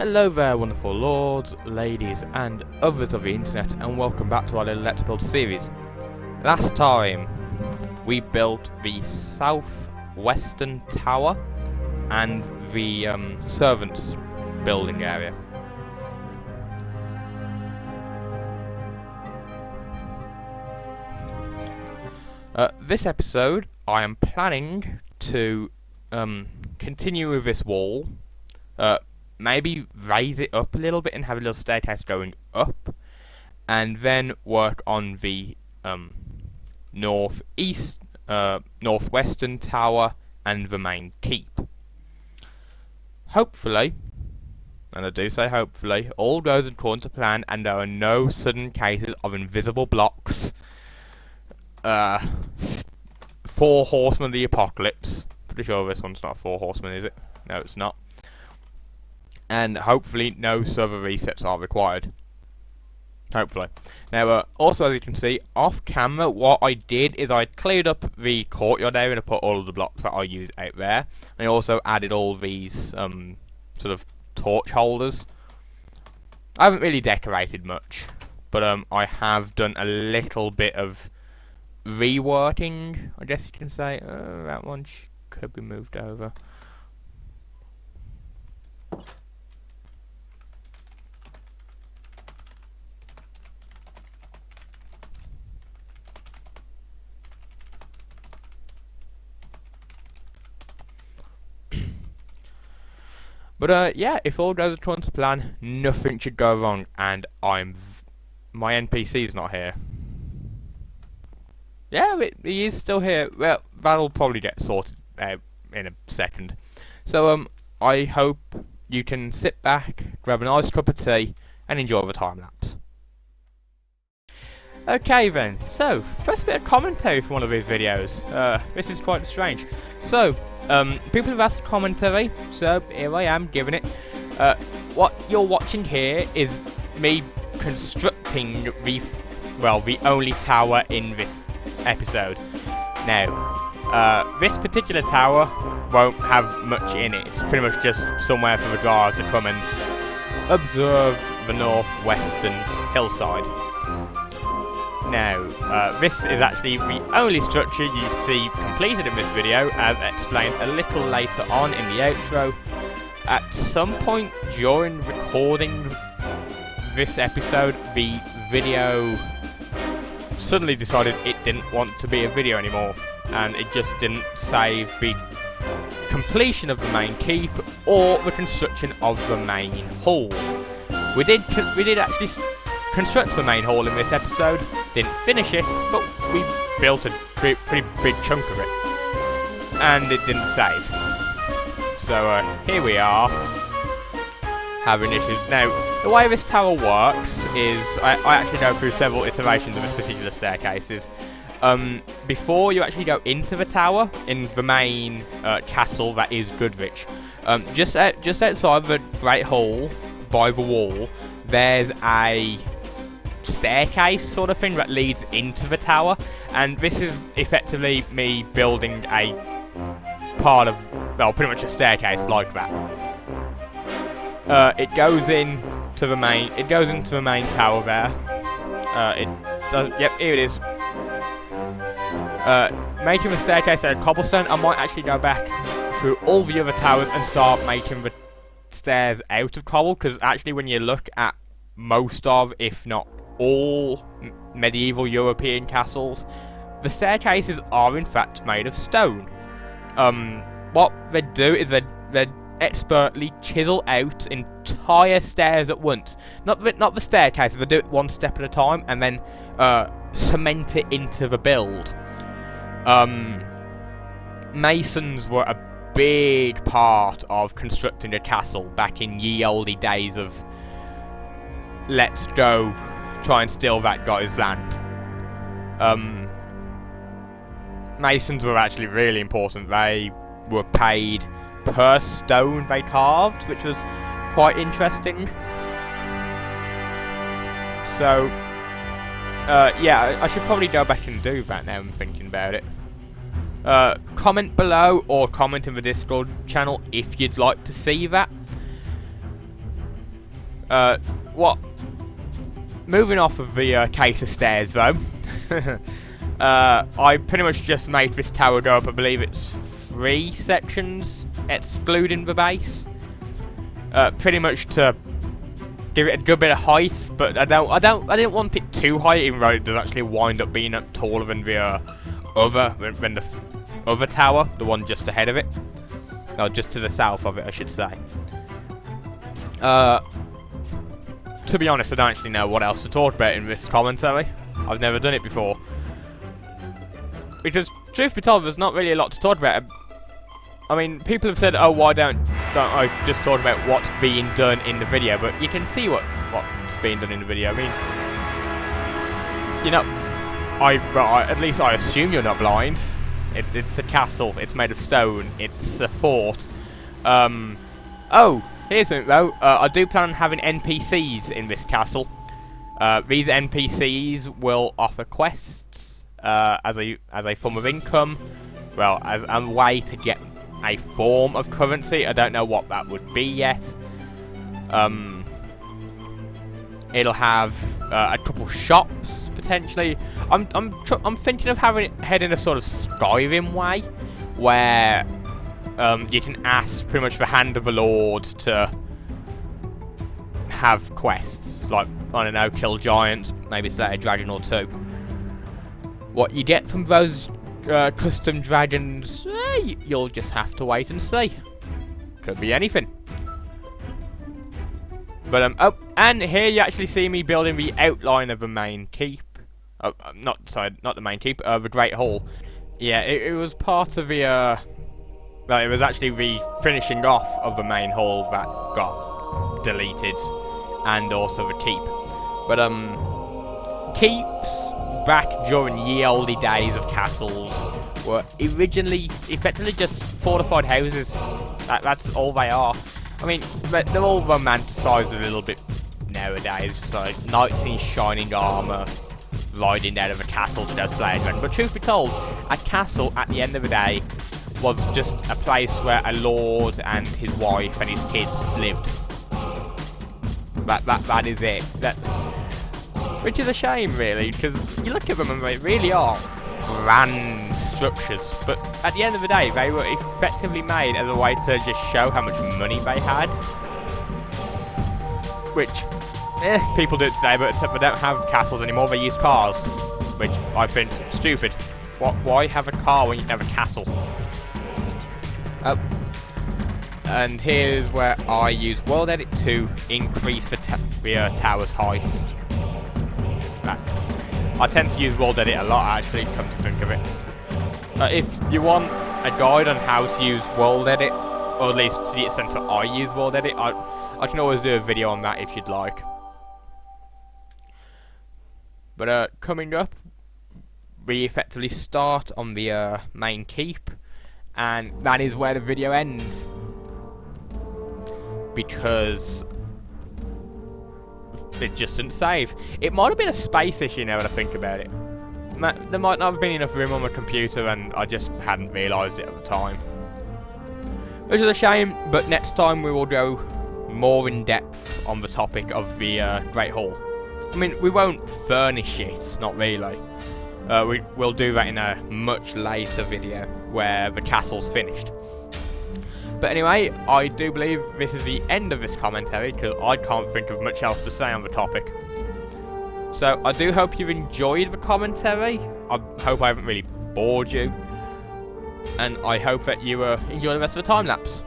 Hello there, wonderful lords, ladies and others of the internet, and welcome back to our little Let's Build series. Last time we built the southwestern tower and the servants building area. This episode I am planning to continue with this wall, maybe raise it up a little bit and have a little staircase going up, and then work on the northwestern tower and the main keep. Hopefully, and I do say hopefully, all goes according to plan and there are no sudden cases of invisible blocks, 4 horsemen of the apocalypse. Pretty sure this one's not 4 horsemen, is it? No, it's not. And hopefully no server resets are required. Hopefully. Now, also as you can see, off camera, what I did is I cleared up the courtyard area and I put all of the blocks that I use out there. And I also added all these sort of torch holders. I haven't really decorated much, but I have done a little bit of reworking, I guess you can say. That one could be moved over. But yeah, if all goes according to plan, nothing should go wrong, and my NPC's not here. Yeah, he is still here. Well, that'll probably get sorted out in a second. So I hope you can sit back, grab a nice cup of tea, and enjoy the time lapse. Okay then, so first bit of commentary for one of these videos. This is quite strange. So, people have asked for commentary, so here I am giving it. What you're watching here is me constructing the only tower in this episode. Now, this particular tower won't have much in it. It's pretty much just somewhere for the guards to come and observe the northwestern hillside. Now, this is actually the only structure you see completed in this video, as explained a little later on in the outro. At some point during recording this episode, the video suddenly decided it didn't want to be a video anymore, and it just didn't save the completion of the main keep or the construction of the main hall. We did actually construct the main hall in this episode, didn't finish it, but we built a pretty big chunk of it, and it didn't save. So here we are, having issues. Now, the way this tower works is, I actually go through several iterations of this particular staircases. Before you actually go into the tower, in the main castle that is Goodrich, just outside the Great Hall, by the wall, there's a staircase sort of thing that leads into the tower, and this is effectively me building a part of, well, pretty much a staircase like that. It goes into the main tower there. Yep, here it is. Making the staircase out of cobblestone, I might actually go back through all the other towers and start making the stairs out of cobble, because actually when you look at most of, if not all, medieval European castles, the staircases are in fact made of stone. What they do is they expertly chisel out entire stairs at once. Not the staircases, they do it one step at a time and then cement it into the build. Masons were a big part of constructing a castle back in ye olde days of let's go try and steal that guy's land. Masons were actually really important. They were paid per stone they carved, which was quite interesting. So, yeah, I should probably go back and do that now I'm thinking about it. Comment below or comment in the Discord channel if you'd like to see that. What? Moving off of the case of stairs, though. I pretty much just made this tower go up. I believe it's 3 sections, excluding the base. Pretty much to give it a good bit of height, but I didn't want it too high, even though it does actually wind up being taller than the other tower, the one just ahead of it. No, just to the south of it, I should say. To be honest, I don't actually know what else to talk about in this commentary. I've never done it before. Because, truth be told, there's not really a lot to talk about. I mean, people have said, oh, why don't I just talk about what's being done in the video? But you can see what's being done in the video. I mean, you know, at least I assume you're not blind. It's a castle. It's made of stone. It's a fort. Oh, here's something though. I do plan on having NPCs in this castle. These NPCs will offer quests as a form of income. Well, as a way to get a form of currency. I don't know what that would be yet. It'll have a couple shops potentially. I'm thinking of having it head in a sort of Skyrim way, where you can ask pretty much the hand of the Lord to have quests, like, I don't know, kill giants, maybe slay a dragon or 2. What you get from those custom dragons, you'll just have to wait and see. Could be anything. But oh, and here you actually see me building the outline of the main keep. Oh, not the main keep, the Great Hall. Yeah, it was part of the well, it was actually the finishing off of the main hall that got deleted, and also the keep. But keeps back during ye olde days of castles were originally effectively just fortified houses. That's all they are. I mean, they're all romanticised a little bit nowadays, so knights in shining armour riding out of a castle to go slay a dragon. But truth be told, a castle at the end of the day was just a place where a lord and his wife and his kids lived. That is it. Which is a shame, really, because you look at them and they really are grand structures, but at the end of the day, they were effectively made as a way to just show how much money they had. Which, people do it today, but they don't have castles anymore, they use cars, which I think is stupid. Why have a car when you can have a castle? And here's where I use World Edit to increase the tower's height. I tend to use World Edit a lot, actually, come to think of it. If you want a guide on how to use World Edit, or at least to the extent that I use World Edit, I can always do a video on that if you'd like. But coming up, we effectively start on the main keep, and that is where the video ends. Because it just didn't save. It might have been a space issue now that I think about it. There might not have been enough room on my computer and I just hadn't realised it at the time. Which is a shame, but next time we will go more in depth on the topic of the Great Hall. I mean, we won't furnish it, not really. We'll do that in a much later video where the castle's finished. But anyway, I do believe this is the end of this commentary, because I can't think of much else to say on the topic. So, I do hope you've enjoyed the commentary. I hope I haven't really bored you. And I hope that you enjoy the rest of the time-lapse.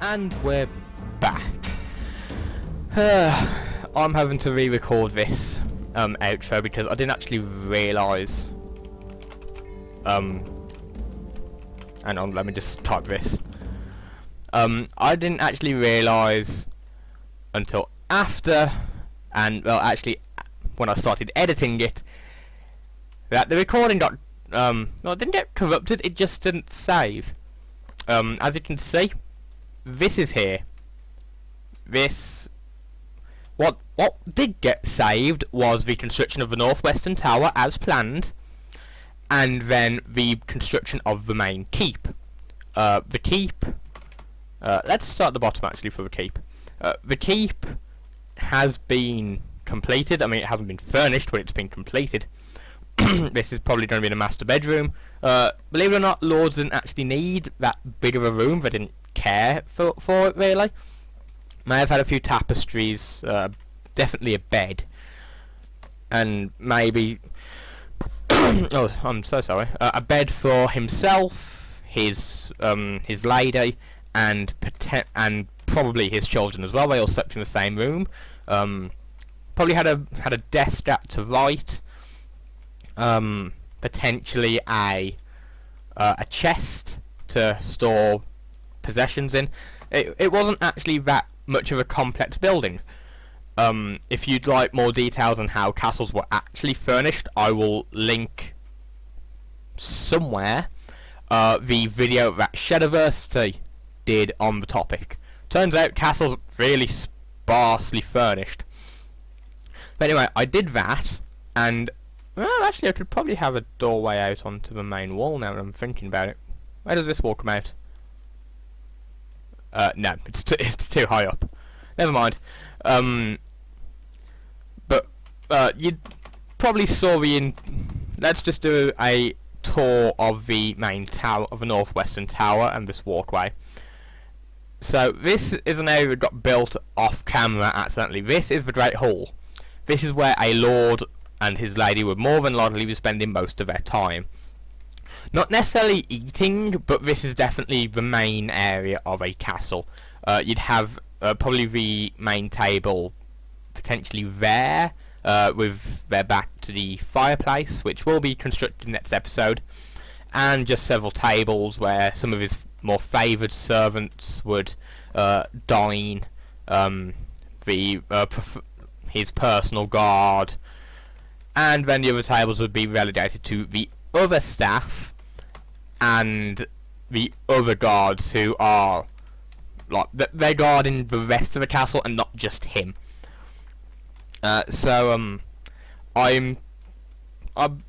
And we're back. I'm having to re-record this outro because I didn't actually realise. Hang on, let me just type this. I didn't actually realise until after, and well, actually, when I started editing it, that the recording got well, it didn't get corrupted. It just didn't save. As you can see, this is here. This what did get saved was the construction of the northwestern tower as planned, and then the construction of the main keep. The keep. Let's start at the bottom actually for the keep. The keep has been completed. I mean, it hasn't been furnished, but it's been completed. This is probably going to be the master bedroom. Believe it or not, lords didn't actually need that big of a room. They didn't care for it really. May have had a few tapestries, definitely a bed, and maybe oh, I'm so sorry. A bed for himself, his lady, and probably his children as well. They all slept in the same room. Probably had a desk at to write. Potentially a chest to store possessions in. It wasn't actually that much of a complex building. If you'd like more details on how castles were actually furnished, I will link somewhere the video that Shediversity did on the topic. Turns out castles really sparsely furnished. But anyway, I did that, and well, actually I could probably have a doorway out onto the main wall now that I'm thinking about it. Where does this wall come out? No, it's too high up. Never mind. But you probably saw let's just do a tour of the main tower, of the northwestern tower, and this walkway. So this is an area that got built off camera accidentally. This is the Great Hall. This is where a lord and his lady would more than likely be spending most of their time. Not necessarily eating, but this is definitely the main area of a castle. You'd have probably the main table potentially there, with their back to the fireplace, which will be constructed next episode, and just several tables where some of his more favoured servants would dine, his personal guard, and then the other tables would be relegated to the other staff and the other guards who are like they're guarding the rest of the castle and not just him. So I'm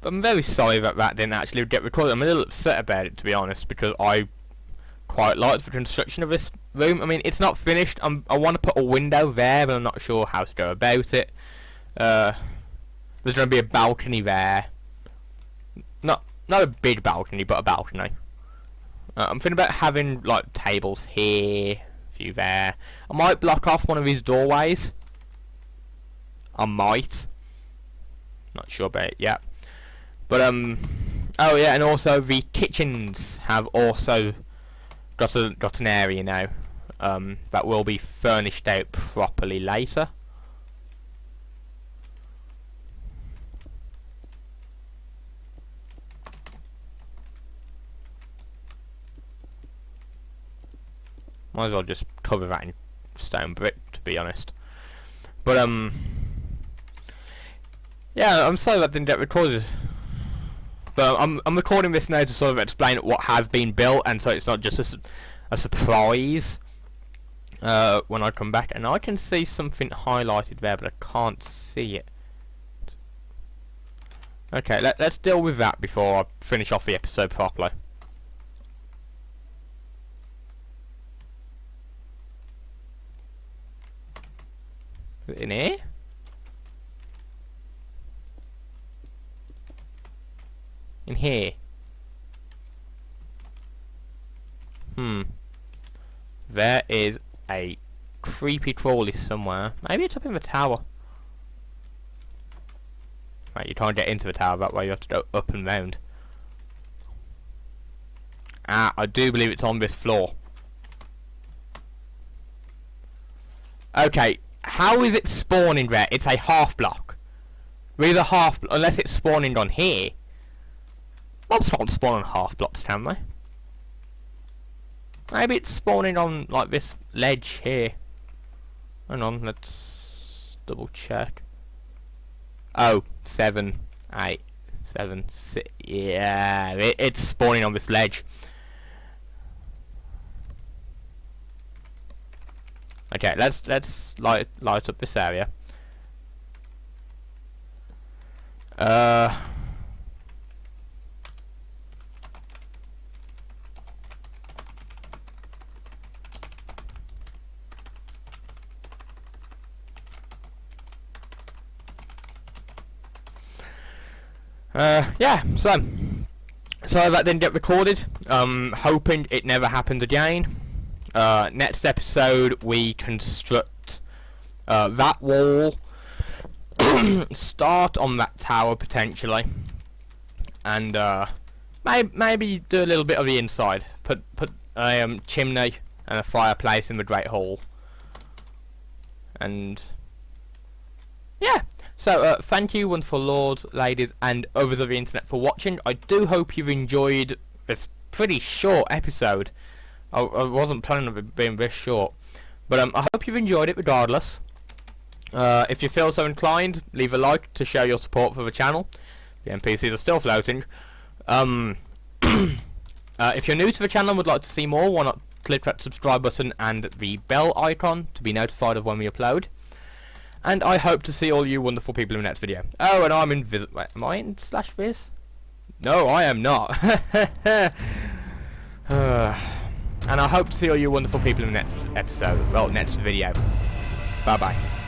very sorry that didn't actually get recorded. I'm a little upset about it, to be honest, because I quite liked the construction of this room. I mean, it's not finished. I want to put a window there, but I'm not sure how to go about it. There's going to be a balcony there. Not a big balcony, but a balcony. I'm thinking about having like tables here, a few there. I might block off one of these doorways. I might. Not sure about it yet. But oh yeah, and also the kitchens have also got an area now that will be furnished out properly later. Might as well just cover that in stone brick, to be honest. But yeah, I'm sorry that didn't get recorded. But I'm recording this now to sort of explain what has been built, and so it's not just a surprise when I come back. And I can see something highlighted there, but I can't see it. Okay, let's deal with that before I finish off the episode properly. Is it in here? In here. There is a creepy crawly somewhere. Maybe it's up in the tower. Right, you can't get into the tower that way, you have to go up and round. Ah, I do believe it's on this floor. Okay, how is it spawning there? It's a half block. With a half, unless it's spawning on here. Mobs can't spawn on half blocks, can they? Maybe it's spawning on like this ledge here. Hang on, let's double check. Oh, 7, 8, 7, 6. Yeah, it's spawning on this ledge. Okay, let's light up this area. Yeah, so that didn't get recorded. Hoping it never happened again. Next episode we construct that wall, start on that tower potentially, and maybe do a little bit of the inside. Put a chimney and a fireplace in the Great Hall, and yeah. So, thank you, wonderful lords, ladies, and others of the internet for watching. I do hope you've enjoyed this pretty short episode. I wasn't planning on it being this short. But I hope you've enjoyed it regardless. If you feel so inclined, leave a like to show your support for the channel. The NPCs are still floating. If you're new to the channel and would like to see more, why not click that subscribe button and the bell icon to be notified of when we upload. And I hope to see all you wonderful people in the next video. Oh, and I'm in Viz. Wait, am I in /Viz? No, I am not. And I hope to see all you wonderful people in the next episode. Well, next video. Bye bye.